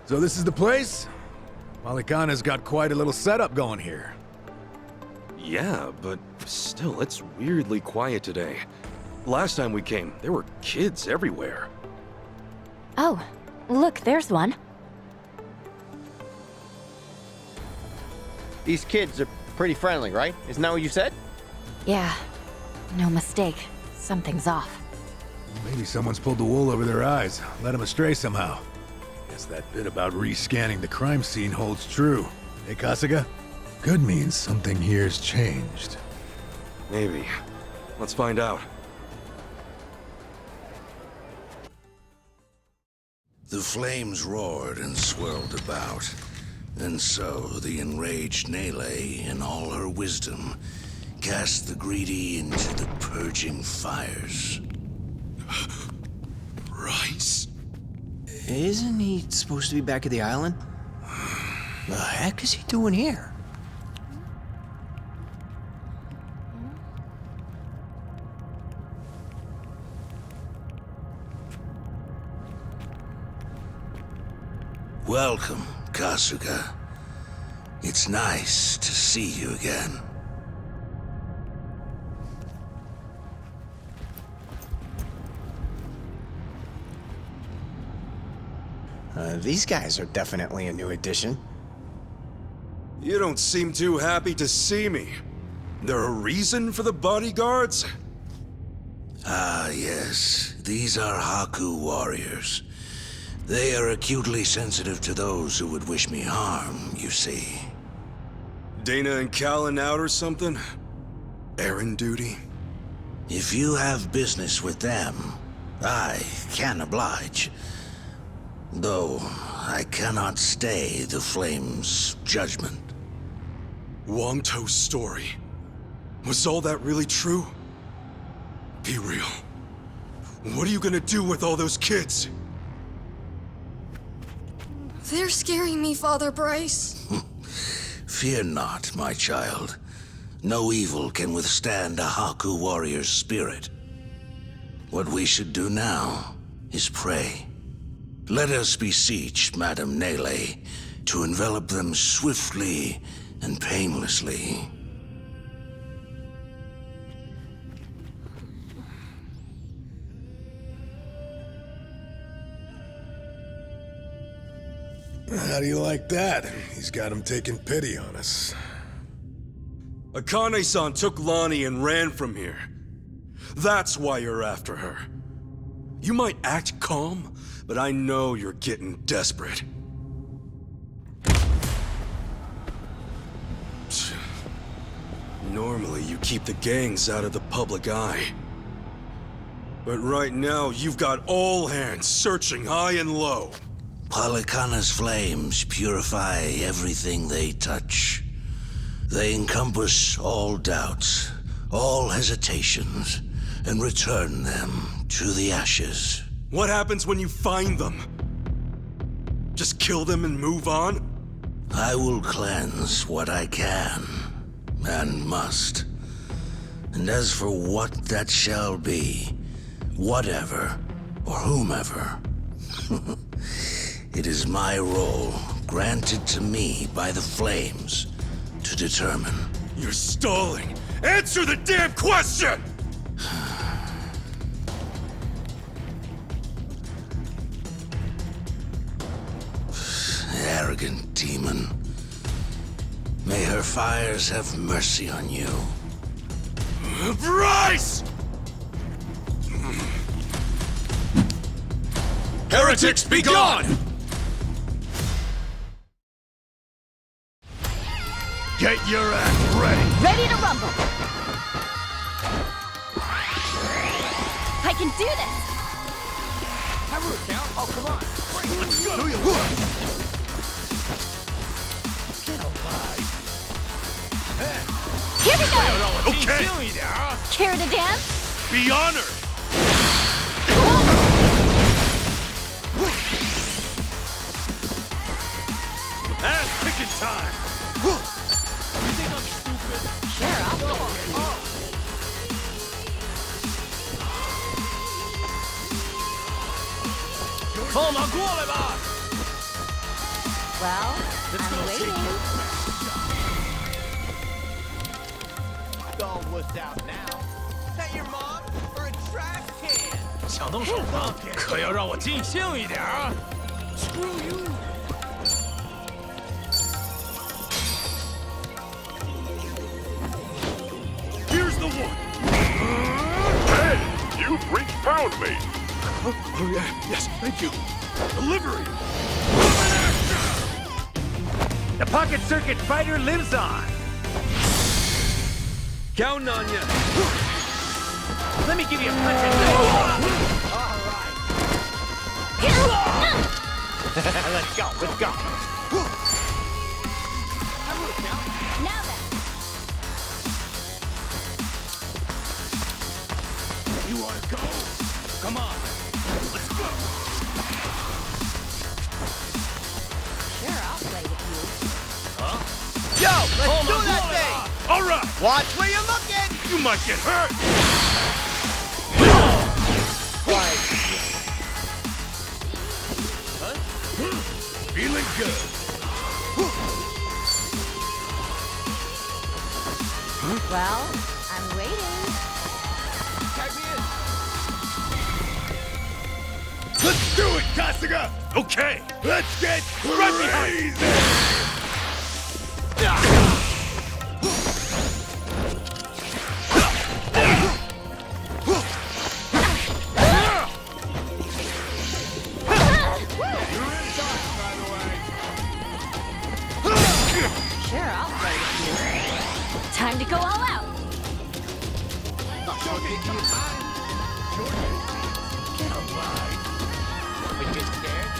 So this is the place? Polychana's got quite a little setup going here. Yeah, but still, it's weirdly quiet today. Last time we came, there were kids everywhere. Oh, look, there's one. These kids are pretty friendly, right? Isn't that what you said? Yeah, no mistake. Something's off. Maybe someone's pulled the wool over their eyes, led them astray somehow. Guess that bit about rescanning the crime scene holds true. Hey, Kasuga? Could mean something here's changed. Maybe. Let's find out. The flames roared and swirled about. And so the enraged Nele, in all her wisdom, cast the greedy into the purging fires. Bryce? Isn't he supposed to be back at the island? The heck is he doing here? Welcome, Kasuga. It's nice to see you again. These guys are definitely a new addition. You don't seem too happy to see me. There a reason for the bodyguards? Ah, yes. These are Haku warriors. They are acutely sensitive to those who would wish me harm, you see. Dana and Callan out or something? Errand duty? If you have business with them, I can oblige. Though, I cannot stay the Flame's judgment. Wangto's story. Was all that really true? Be real. What are you gonna do with all those kids? They're scaring me, Father Bryce. Fear not, my child. No evil can withstand a Haku warrior's spirit. What we should do now is pray. Let us beseech Madame Nele to envelop them swiftly and painlessly. How do you like that? He's got him taking pity on us. Akane-san took Lonnie and ran from here. That's why you're after her. You might act calm, but I know you're getting desperate. Normally, you keep the gangs out of the public eye. But right now, you've got all hands searching high and low. Polychana's flames purify everything they touch. They encompass all doubts, all hesitations, and return them to the ashes. What happens when you find them? Just kill them and move on? I will cleanse what I can, and must. And as for what that shall be, whatever, or whomever, it is my role, granted to me by the Flames, to determine. You're stalling! Answer the damn question! Arrogant demon. May her fires have mercy on you. Bryce! Heretics, be gone! Get your ass ready! Ready to rumble! I can do this! Have her count. Oh, come on. Let's go. Do your work. Get alive. Here we go! Okay! Care to dance? Be honored! Ass picking time! You think I'm stupid? Sure, I'll go. Well, I'm waiting. Don't wuss out now. Is that your mom or a trash can? 想动手吗？可要让我尽兴一点啊 Screw you! Here's the one. Hey, you've reached pound me. Oh, yeah, yes, thank you. Delivery. The pocket circuit fighter lives on. Counting on you. Let me give you a punch and Let's go, let's go. Now then. You want to go? Come on. Let's go. Sure, I'll play with you. Yo, let's do that thing! All right. Watch where you're looking! You might get hurt. Feeling good. Well, I'm waiting. Tag me in. Let's do it, Kasuga! Okay. Let's get Right behind. crazy! Sure, I'll play with you. Time to go all out. But you scared?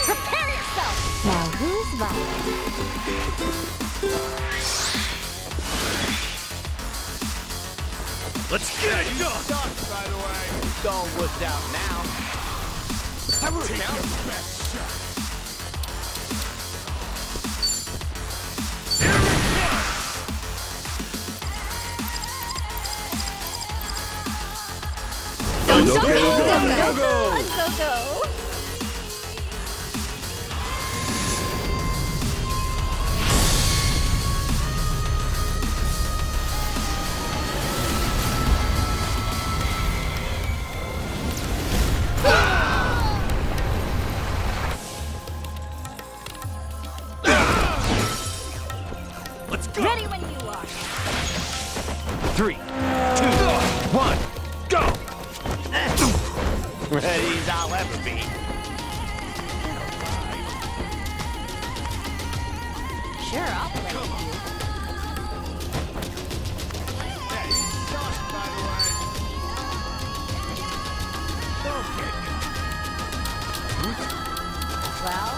Prepare yourself. Now who's Let's get it done. Sucks, by the way. Don't wuss out now. Take your best shot. Here it comes. Go. Let's go. Ready when you are. 3, 2, 1, go! Ready as I'll ever be. Sure, I'll play with you. Well,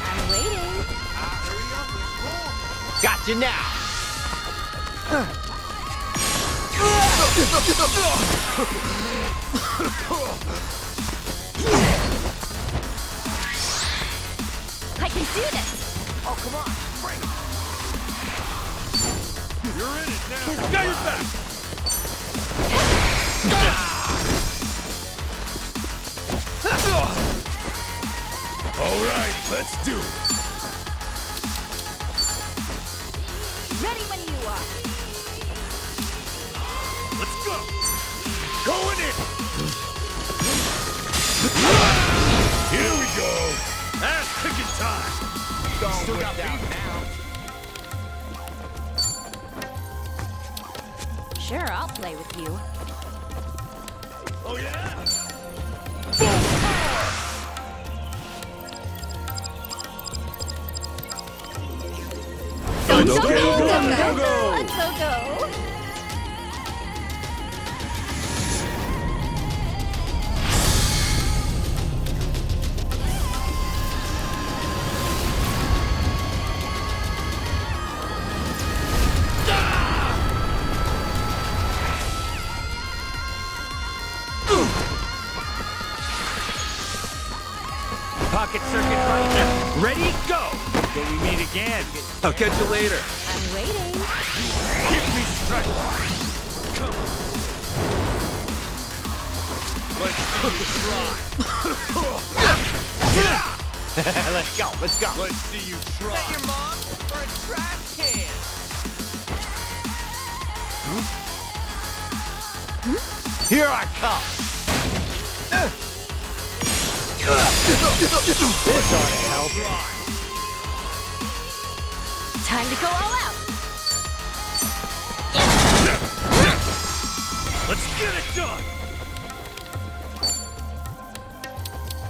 I'm waiting. Gotcha now. I can do this. Oh, come on. Bring it. You're in it now. Got your back. All right, let's do it. Ready when you are. Let's go. Going in! Here we go! Ass kicking time. Don't Still wuss got out beef? now. Sure, I'll play with you. Oh yeah. Go. Pocket circuit fighter. Ready, go! Till we meet again. I'll catch you later. I'm waiting. Give me strength. Come on. Let's see you try. Let's go, let's go. Let's see you try. Is that your mom or a trash can? Here I come. This ought to help. Time to go all out. Let's get it done.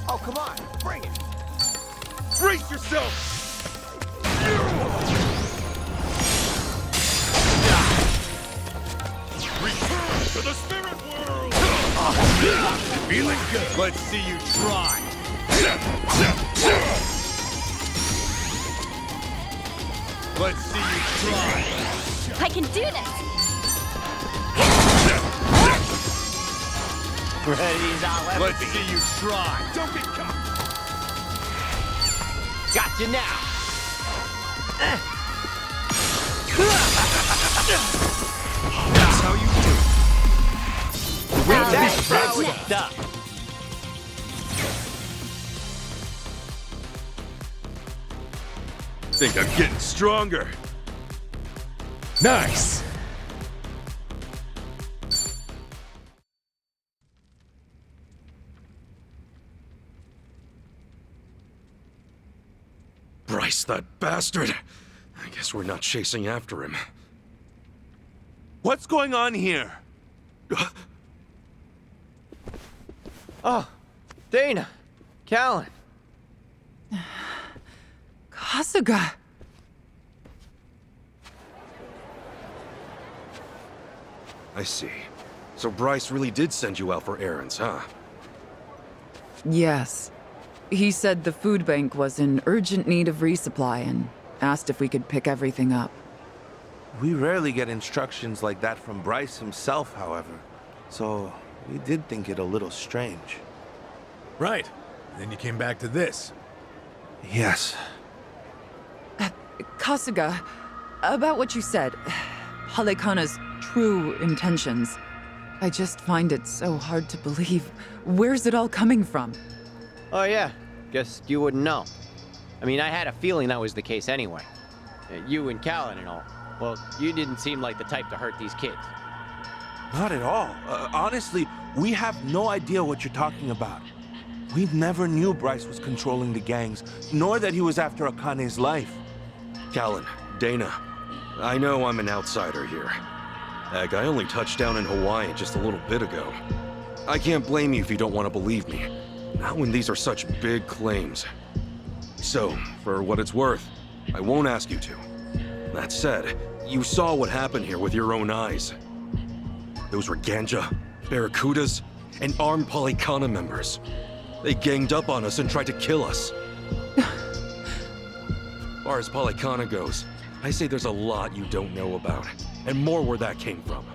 Oh, come on, bring it. Brace yourself. Return to the spirit world. Feeling good. Let's see you try. Let's see you try. I can do this. Ready as I'll ever Let's see you try. Don't get caught. Got you now. That's how you do it. That's next up. Think I'm getting stronger. Nice! Bryce, that bastard. I guess we're not chasing after him. What's going on here? Oh, Dana, Callan. Kasuga. I see. So Bryce really did send you out for errands, huh? Yes. He said the food bank was in urgent need of resupply and asked if we could pick everything up. We rarely get instructions like that from Bryce himself, however. So, we did think it a little strange. Right. Then you came back to this. Yes. Kasuga, about what you said, Halekana's true intentions. I just find it so hard to believe. Where's it all coming from? Oh yeah, guess you wouldn't know. I mean, I had a feeling that was the case anyway. You and Callan and all. Well, you didn't seem like the type to hurt these kids. Not at all. Honestly, we have no idea what you're talking about. We never knew Bryce was controlling the gangs, nor that he was after Akane's life. Callan, Dana, I know I'm an outsider here. Heck, I only touched down in Hawaii just a little bit ago. I can't blame you if you don't want to believe me. Not when these are such big claims. So, for what it's worth, I won't ask you to. That said, you saw what happened here with your own eyes. Those were Ganja, Barracudas, and armed Polycana members. They ganged up on us and tried to kill us. As far as Polycana goes, I say there's a lot you don't know about, and more where that came from.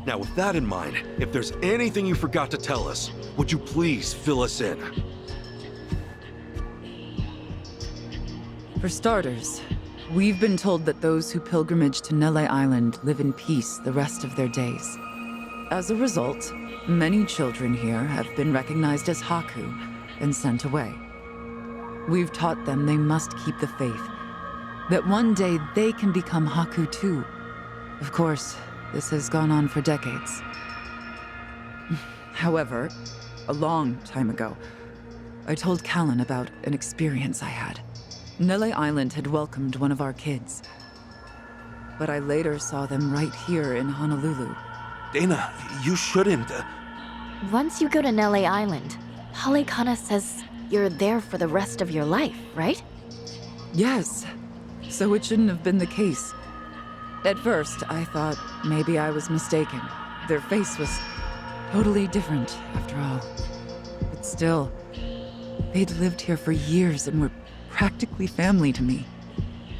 Now, with that in mind, if there's anything you forgot to tell us, would you please fill us in? For starters, we've been told that those who pilgrimage to Nele Island live in peace the rest of their days. As a result, many children here have been recognized as Haku and sent away. We've taught them they must keep the faith, that one day they can become Haku too. Of course, this has gone on for decades. However, a long time ago, I told Callan about an experience I had. Nele Island had welcomed one of our kids, but I later saw them right here in Honolulu. Dana, you shouldn't. Once you go to Nele Island, Polycana says you're there for the rest of your life, right? Yes, so it shouldn't have been the case. At first, I thought maybe I was mistaken. Their face was totally different, after all. But still, they'd lived here for years and were practically family to me.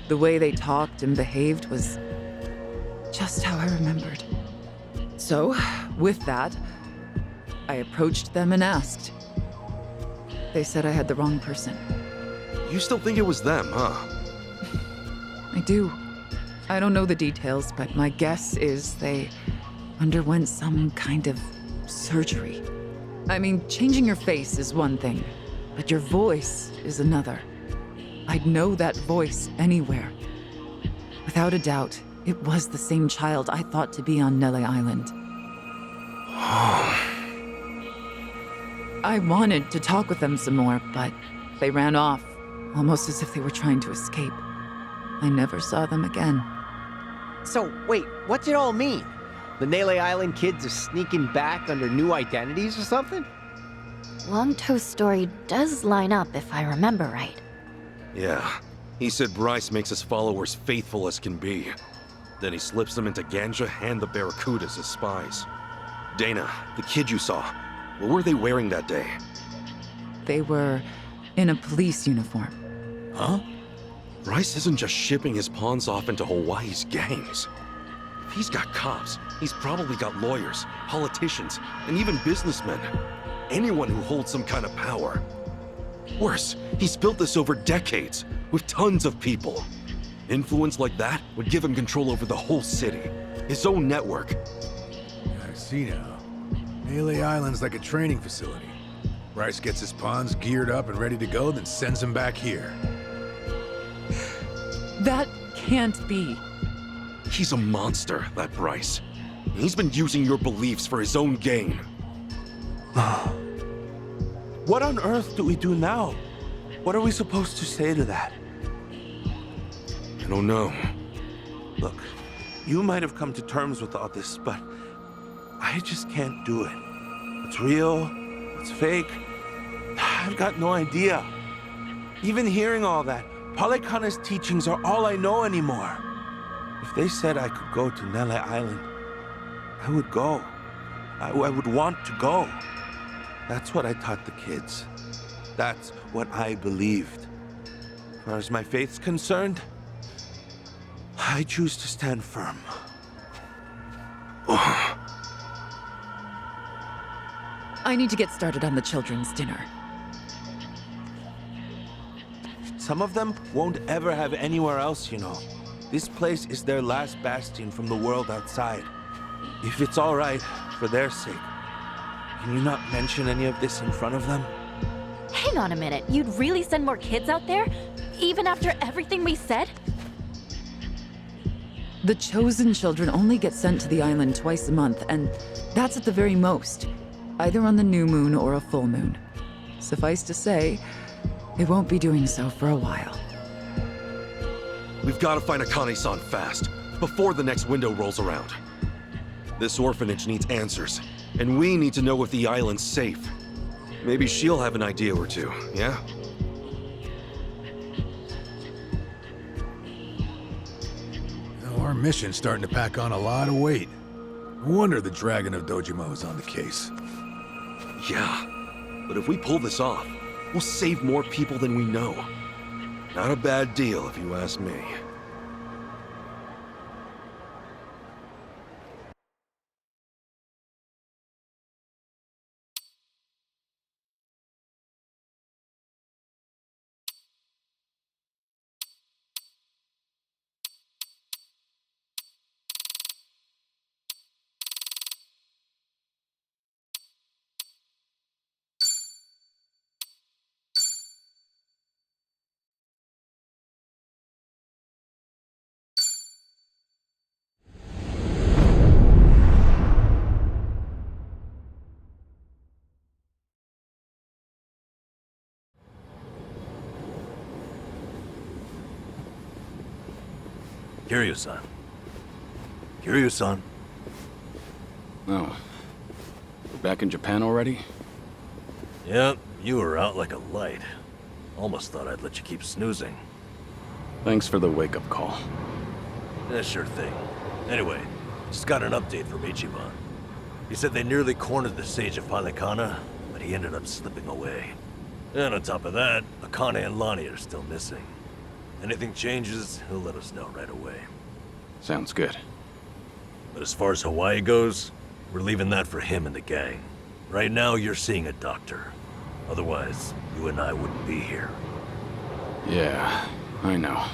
The way they talked and behaved was just how I remembered. So, with that, I approached them and asked. They said I had the wrong person. You still think it was them, huh? I do. I don't know the details, but my guess is they, underwent some kind of surgery. I mean, changing your face is one thing, but your voice is another. I'd know that voice anywhere. Without a doubt, it was the same child I thought to be on Nele Island. I wanted to talk with them some more, but they ran off, almost as if they were trying to escape. I never saw them again. So, wait, what's it all mean? The Nele Island kids are sneaking back under new identities or something? Longto's story does line up if I remember right. Yeah. He said Bryce makes his followers faithful as can be. Then he slips them into Ganja and the Barracudas as spies. Dana, the kid you saw, what were they wearing that day? They were in a police uniform. Huh? Bryce isn't just shipping his pawns off into Hawaii's gangs. If he's got cops, he's probably got lawyers, politicians, and even businessmen. Anyone who holds some kind of power. Worse, he's built this over decades, with tons of people. Influence like that would give him control over the whole city, his own network. I see now. Nele Island's like a training facility. Bryce gets his pawns geared up and ready to go, then sends them back here. That can't be. He's a monster, that Bryce. He's been using your beliefs for his own gain. What on earth do we do now? What are we supposed to say to that? I don't know. Look, you might have come to terms with all this, but I just can't do it. What's real? What's fake? I've got no idea. Even hearing all that, Palikana's teachings are all I know anymore. If they said I could go to Nele Island, I would go. I would want to go. That's what I taught the kids. That's what I believed. As far as my faith's concerned, I choose to stand firm. I need to get started on the children's dinner. Some of them won't ever have anywhere else, you know. This place is their last bastion from the world outside. If it's all right, for their sake, can you not mention any of this in front of them? Hang on a minute, you'd really send more kids out there? Even after everything we said? The chosen children only get sent to the island twice a month, and that's at the very most. Either on the new moon or a full moon. Suffice to say, they won't be doing so for a while. We've got to find Akane-san fast, before the next window rolls around. This orphanage needs answers, and we need to know if the island's safe. Maybe she'll have an idea or two, yeah? Now, our mission's starting to pack on a lot of weight. No wonder the Dragon of Dojima is on the case. Yeah, but if we pull this off, we'll save more people than we know. Not a bad deal, if you ask me. Kiryu-san. Kiryu-san. Oh. Back in Japan already? Yep, you were out like a light. Almost thought I'd let you keep snoozing. Thanks for the wake-up call. Yeah, sure thing. Anyway, just got an update from Ichiban. He said they nearly cornered the Sage of Palikana, but he ended up slipping away. And on top of that, Akane and Lonnie are still missing. Anything changes, he'll let us know right away. Sounds good. But as far as Hawaii goes, we're leaving that for him and the gang. Right now, you're seeing a doctor. Otherwise, you and I wouldn't be here. Yeah, I know.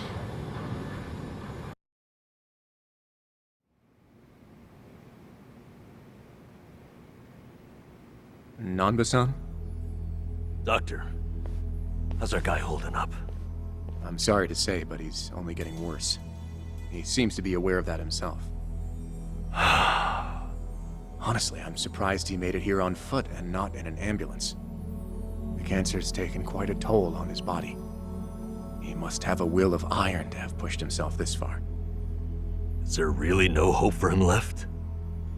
Nanba-san? Doctor, how's our guy holding up? I'm sorry to say, but he's only getting worse. He seems to be aware of that himself. Honestly, I'm surprised he made it here on foot and not in an ambulance. The cancer's taken quite a toll on his body. He must have a will of iron to have pushed himself this far. Is there really no hope for him left?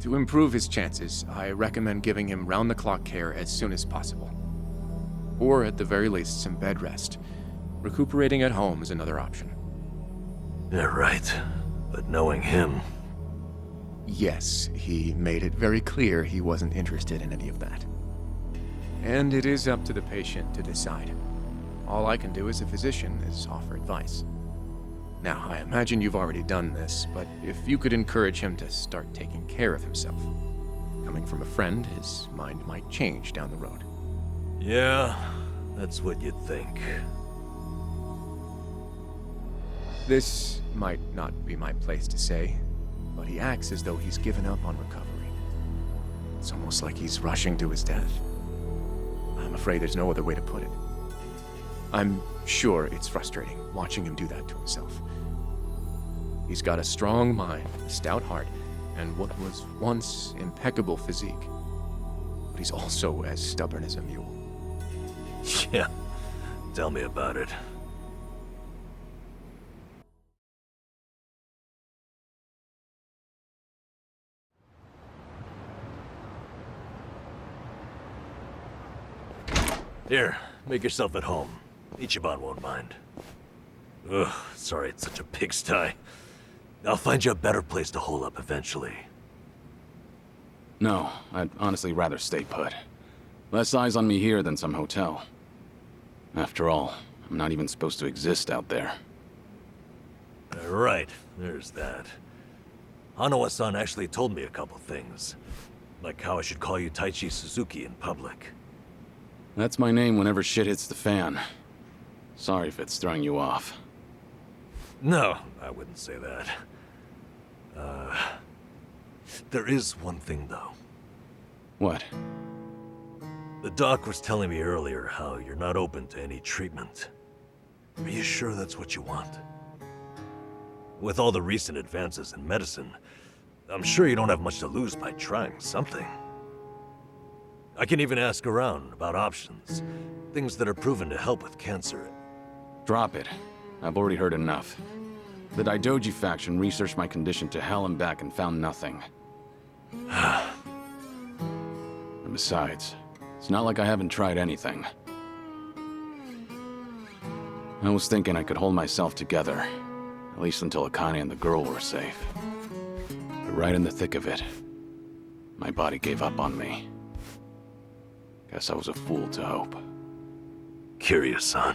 To improve his chances, I recommend giving him round-the-clock care as soon as possible. Or at the very least, some bed rest. Recuperating at home is another option. Yeah, right. But knowing him... Yes, he made it very clear he wasn't interested in any of that. And it is up to the patient to decide. All I can do as a physician is offer advice. Now, I imagine you've already done this, but if you could encourage him to start taking care of himself. Coming from a friend, his mind might change down the road. Yeah, that's what you'd think. This might not be my place to say, but he acts as though he's given up on recovery. It's almost like he's rushing to his death. I'm afraid there's no other way to put it. I'm sure it's frustrating watching him do that to himself. He's got a strong mind, a stout heart, and what was once impeccable physique. But he's also as stubborn as a mule. Yeah, tell me about it. Here, make yourself at home. Ichiban won't mind. Ugh, sorry it's such a pigsty. I'll find you a better place to hole up eventually. No, I'd honestly rather stay put. Less eyes on me here than some hotel. After all, I'm not even supposed to exist out there. Right, there's that. Hanawa-san actually told me a couple things. Like how I should call you Taichi Suzuki in public. That's my name whenever shit hits the fan. Sorry if it's throwing you off. No, I wouldn't say that. There is one thing, though. What? The doc was telling me earlier how you're not open to any treatment. Are you sure that's what you want? With all the recent advances in medicine, I'm sure you don't have much to lose by trying something. I can even ask around about options. Things that are proven to help with cancer. Drop it. I've already heard enough. The Daidoji faction researched my condition to hell and back and found nothing. And besides, it's not like I haven't tried anything. I was thinking I could hold myself together, at least until Akane and the girl were safe. But right in the thick of it, my body gave up on me. Guess I was a fool to hope. Kiryu-san.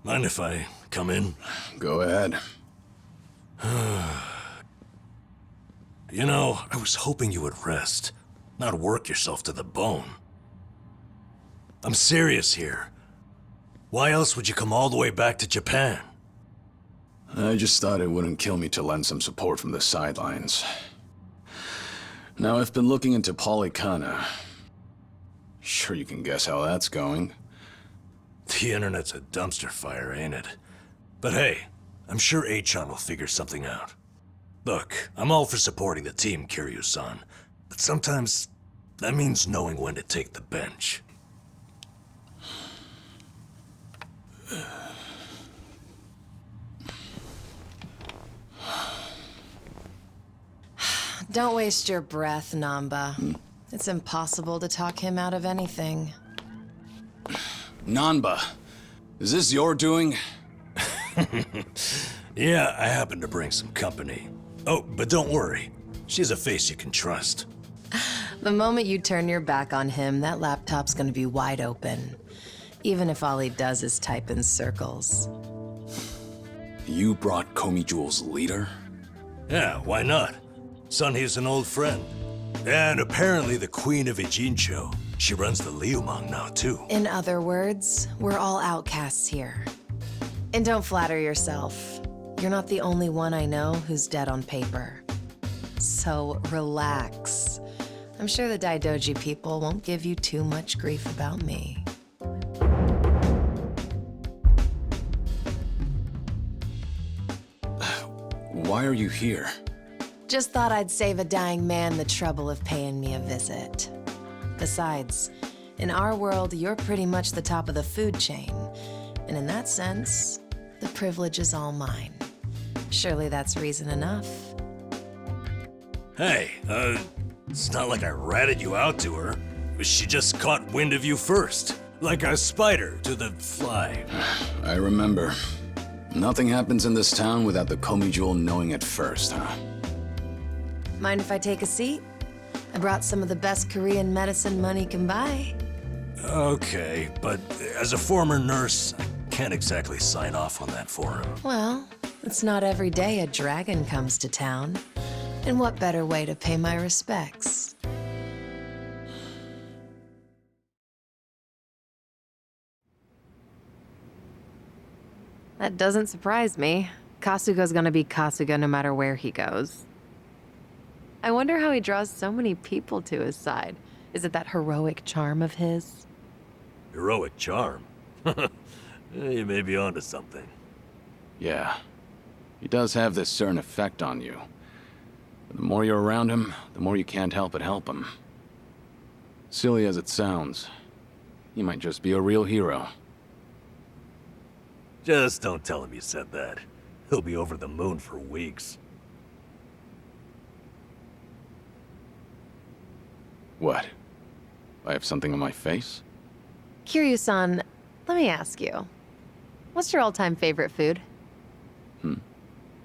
Mind if I come in? Go ahead. You know, I was hoping you would rest, not work yourself to the bone. I'm serious here. Why else would you come all the way back to Japan? I just thought it wouldn't kill me to lend some support from the sidelines. Now, I've been looking into Polycana. Sure you can guess how that's going. The internet's a dumpster fire, ain't it? But hey, I'm sure Achan will figure something out. Look, I'm all for supporting the team, Kiryu-san, but sometimes that means knowing when to take the bench. Don't waste your breath, Nanba. It's impossible to talk him out of anything. Nanba, is this your doing? Yeah, I happen to bring some company. Oh, but don't worry. She's a face you can trust. The moment you turn your back on him, that laptop's gonna be wide open. Even if all he does is type in circles. You brought Komi Jewel's leader? Yeah, why not? Sunhee's an old friend. And apparently the Queen of Ijincho. She runs the Liumang now, too. In other words, we're all outcasts here. And don't flatter yourself. You're not the only one I know who's dead on paper. So relax. I'm sure the Daidoji people won't give you too much grief about me. Why are you here? Just thought I'd save a dying man the trouble of paying me a visit. Besides, in our world, you're pretty much the top of the food chain. And in that sense, the privilege is all mine. Surely that's reason enough. Hey, it's not like I ratted you out to her. She just caught wind of you first. Like a spider to the fly. I remember. Nothing happens in this town without the Komi Jewel knowing it first, huh? Mind if I take a seat? I brought some of the best Korean medicine money can buy. Okay, but as a former nurse, I can't exactly sign off on that for him. Well, it's not every day a dragon comes to town. And what better way to pay my respects? That doesn't surprise me. Kasuga's gonna be Kasuga no matter where he goes. I wonder how he draws so many people to his side. Is it that heroic charm of his? Heroic charm? You may be onto something. Yeah. He does have this certain effect on you. But the more you're around him, the more you can't help but help him. Silly as it sounds, he might just be a real hero. Just don't tell him you said that. He'll be over the moon for weeks. What? I have something on my face? Kiryu-san, let me ask you. What's your all-time favorite food?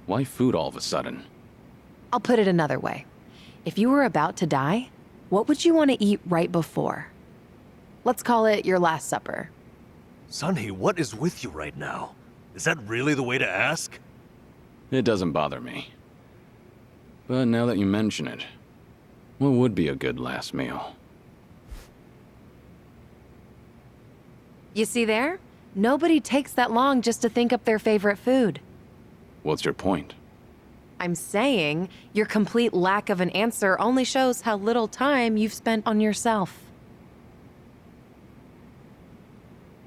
Why food all of a sudden? I'll put it another way. If you were about to die, what would you want to eat right before? Let's call it your last supper. Sunhee, what is with you right now? Is that really the way to ask? It doesn't bother me. But now that you mention it, what would be a good last meal? You see there? Nobody takes that long just to think up their favorite food. What's your point? I'm saying your complete lack of an answer only shows how little time you've spent on yourself.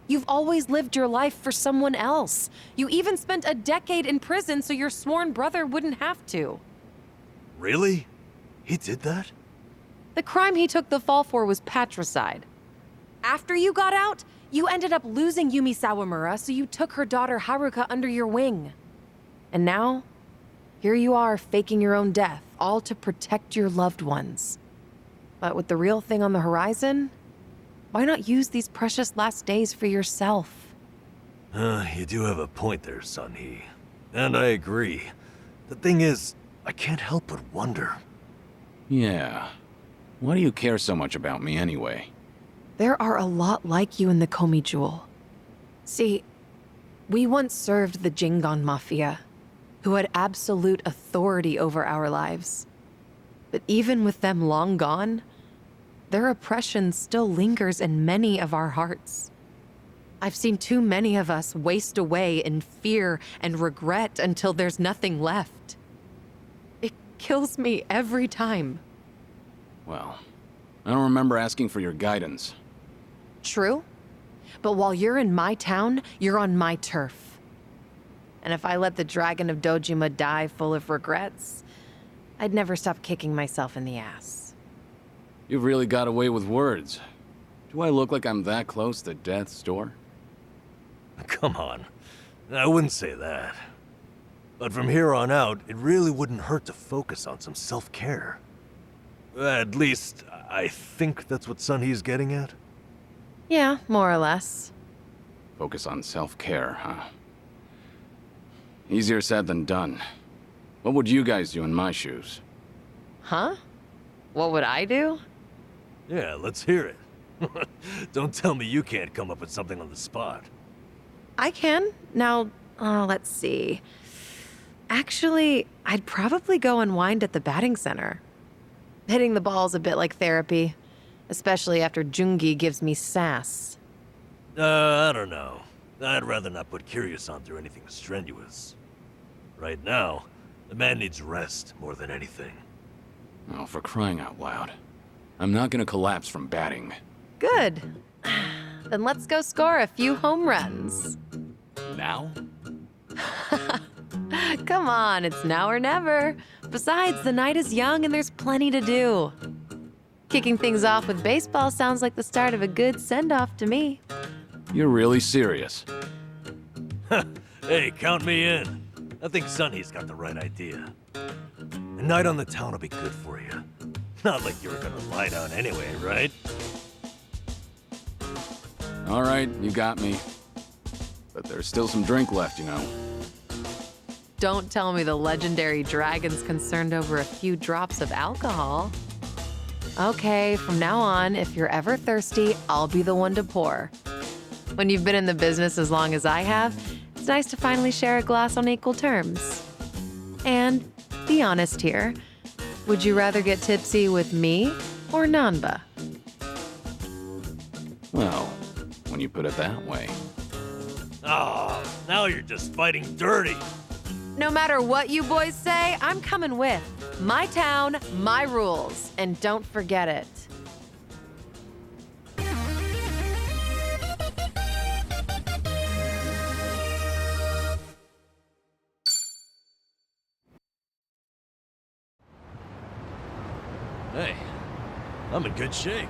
You've always lived your life for someone else. You even spent a decade in prison so your sworn brother wouldn't have to. Really? He did that? The crime he took the fall for was patricide. After you got out, you ended up losing Yumi Sawamura, so you took her daughter Haruka under your wing. And now, here you are faking your own death, all to protect your loved ones. But with the real thing on the horizon, why not use these precious last days for yourself? You do have a point there, Sunhee. And I agree. The thing is, I can't help but wonder. Yeah. Why do you care so much about me anyway? There are a lot like you in the Komi Jewel. See, we once served the Jingon Mafia, who had absolute authority over our lives. But even with them long gone, their oppression still lingers in many of our hearts. I've seen too many of us waste away in fear and regret until there's nothing left. It kills me every time. Well, I don't remember asking for your guidance. True, but while you're in my town, you're on my turf. And if I let the Dragon of Dojima die full of regrets, I'd never stop kicking myself in the ass. You've really got away with words. Do I look like I'm that close to death's door? Come on. I wouldn't say that. But from here on out, it really wouldn't hurt to focus on some self-care. At least, I think that's what Sunhee's getting at. Yeah, more or less. Focus on self-care, huh? Easier said than done. What would you guys do in my shoes? Huh? What would I do? Yeah, let's hear it. Don't tell me you can't come up with something on the spot. I can. Now, let's see. Actually, I'd probably go unwind at the batting center. Hitting the ball's a bit like therapy, especially after Jungi gives me sass. I don't know. I'd rather not put Kiryu-san through anything strenuous. Right now, the man needs rest more than anything. Oh, for crying out loud. I'm not gonna collapse from batting. Good. Then let's go score a few home runs. Now? Come on, it's now or never. Besides, the night is young and there's plenty to do. Kicking things off with baseball sounds like the start of a good send-off to me. You're really serious? Hey, count me in. I think Sunny's got the right idea. A night on the town will be good for you. Not like you were gonna lie down anyway, right? All right, you got me. But there's still some drink left, you know. Don't tell me the legendary dragon's concerned over a few drops of alcohol. Okay, from now on, if you're ever thirsty, I'll be the one to pour. When you've been in the business as long as I have, it's nice to finally share a glass on equal terms. And be honest here, would you rather get tipsy with me or Nanba? Well, when you put it that way. Oh, now you're just fighting dirty. No matter what you boys say, I'm coming with. My town, my rules, and don't forget it. Hey, I'm in good shape.